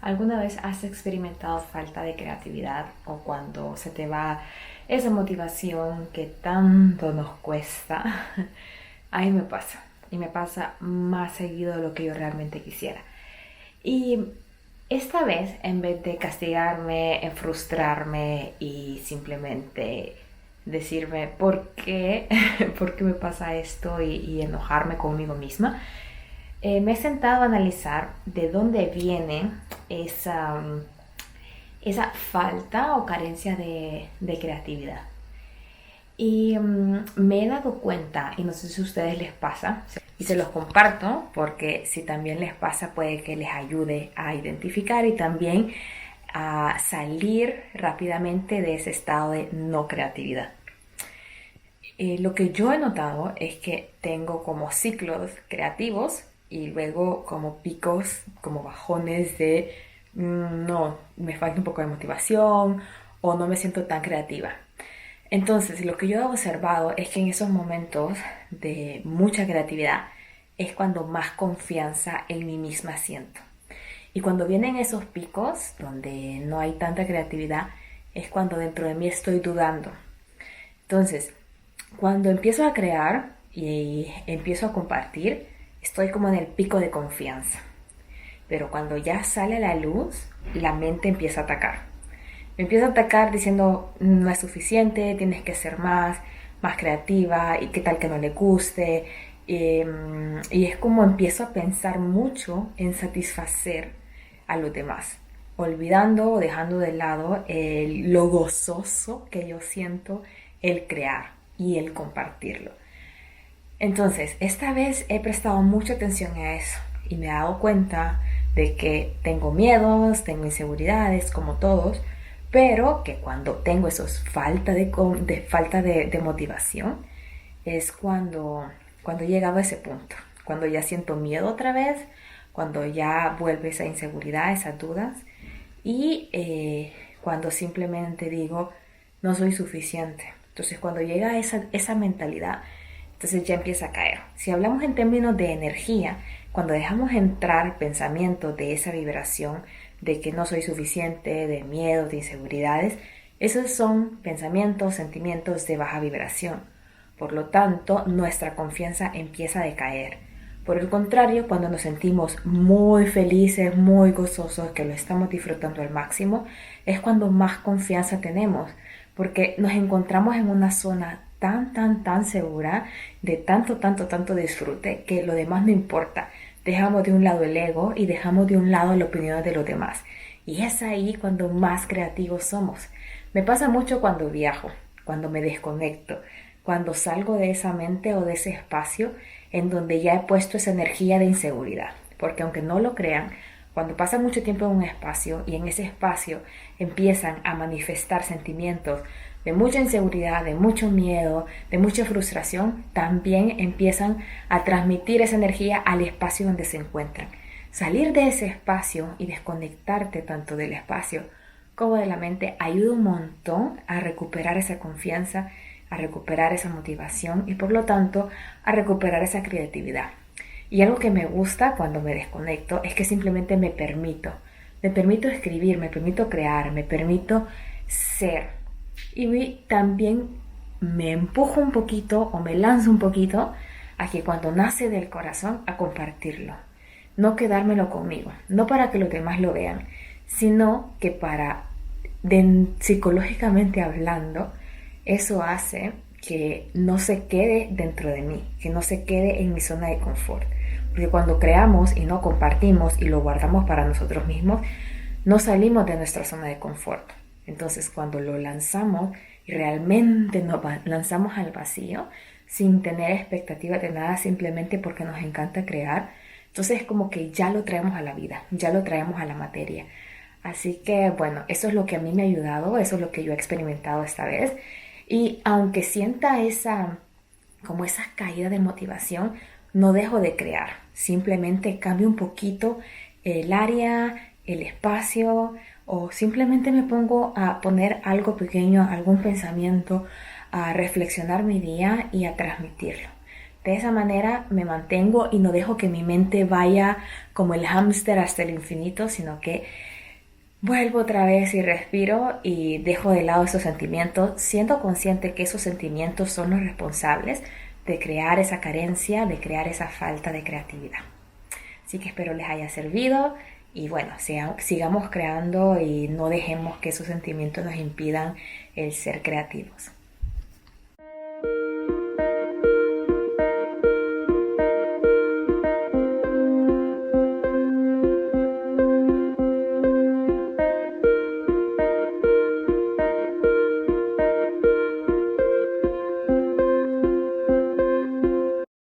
¿Alguna vez has experimentado falta de creatividad o cuando se te va esa motivación que tanto nos cuesta? A mí me pasa y me pasa más seguido de lo que yo realmente quisiera. Y esta vez, en vez de castigarme, frustrarme y simplemente decirme por qué, por qué me pasa esto y enojarme conmigo misma, me he sentado a analizar de dónde viene esa falta o carencia de creatividad. Y me he dado cuenta, y no sé si a ustedes les pasa, y se los comparto porque si también les pasa puede que les ayude a identificar y también a salir rápidamente de ese estado de no creatividad. Lo que yo he notado es que tengo como ciclos creativos y luego como picos, como bajones de no, me falta un poco de motivación o no me siento tan creativa. Entonces, lo que yo he observado es que en esos momentos de mucha creatividad es cuando más confianza en mí misma siento. Y cuando vienen esos picos donde no hay tanta creatividad, es cuando dentro de mí estoy dudando. Entonces, cuando empiezo a crear y empiezo a compartir, estoy como en el pico de confianza. Pero cuando ya sale a la luz, la mente empieza a atacar. Me empieza a atacar diciendo no es suficiente, tienes que ser más creativa y qué tal que no le guste. Y es como empiezo a pensar mucho en satisfacer a los demás, olvidando o dejando de lado lo gozoso que yo siento el crear y el compartirlo. Entonces, esta vez he prestado mucha atención a eso y me he dado cuenta de que tengo miedos, tengo inseguridades, como todos, pero que cuando tengo esos falta de motivación es cuando he llegado a ese punto, cuando ya siento miedo otra vez, cuando ya vuelve esa inseguridad, esas dudas y cuando simplemente digo no soy suficiente. Entonces cuando llega esa mentalidad, entonces ya empieza a caer. Si hablamos en términos de energía, cuando dejamos entrar pensamientos de esa vibración de que no soy suficiente, de miedo, de inseguridades, esos son pensamientos, sentimientos de baja vibración. Por lo tanto, nuestra confianza empieza a decaer. Por el contrario, cuando nos sentimos muy felices, muy gozosos, que lo estamos disfrutando al máximo, es cuando más confianza tenemos, porque nos encontramos en una zona tan segura, de tanto disfrute, que lo demás no importa. Dejamos de un lado el ego y dejamos de un lado la opinión de los demás. Y es ahí cuando más creativos somos. Me pasa mucho cuando viajo, cuando me desconecto, cuando salgo de esa mente o de ese espacio en donde ya he puesto esa energía de inseguridad. Porque aunque no lo crean, cuando pasan mucho tiempo en un espacio y en ese espacio empiezan a manifestar sentimientos de mucha inseguridad, de mucho miedo, de mucha frustración, también empiezan a transmitir esa energía al espacio donde se encuentran. Salir de ese espacio y desconectarte tanto del espacio como de la mente ayuda un montón a recuperar esa confianza, a recuperar esa motivación y por lo tanto a recuperar esa creatividad. Y algo que me gusta cuando me desconecto es que simplemente me permito escribir, me permito crear, me permito ser. Y también me empujo un poquito o me lanzo un poquito a que cuando nace del corazón a compartirlo. No quedármelo conmigo, no para que los demás lo vean, sino que psicológicamente hablando, eso hace que no se quede dentro de mí, que no se quede en mi zona de confort. Porque cuando creamos y no compartimos y lo guardamos para nosotros mismos, no salimos de nuestra zona de confort. Entonces cuando lo lanzamos y realmente nos lanzamos al vacío, sin tener expectativas de nada, simplemente porque nos encanta crear, entonces es como que ya lo traemos a la vida, ya lo traemos a la materia. Así que bueno, eso es lo que a mí me ha ayudado, eso es lo que yo he experimentado esta vez. Y aunque sienta como esa caída de motivación, no dejo de crear. Simplemente cambio un poquito el área, el espacio, o simplemente me pongo a poner algo pequeño, algún pensamiento, a reflexionar mi día y a transmitirlo. De esa manera me mantengo y no dejo que mi mente vaya como el hámster hasta el infinito, sino que vuelvo otra vez y respiro y dejo de lado esos sentimientos, siendo consciente que esos sentimientos son los responsables de crear esa carencia, de crear esa falta de creatividad. Así que espero les haya servido y bueno, sigamos creando y no dejemos que esos sentimientos nos impidan el ser creativos.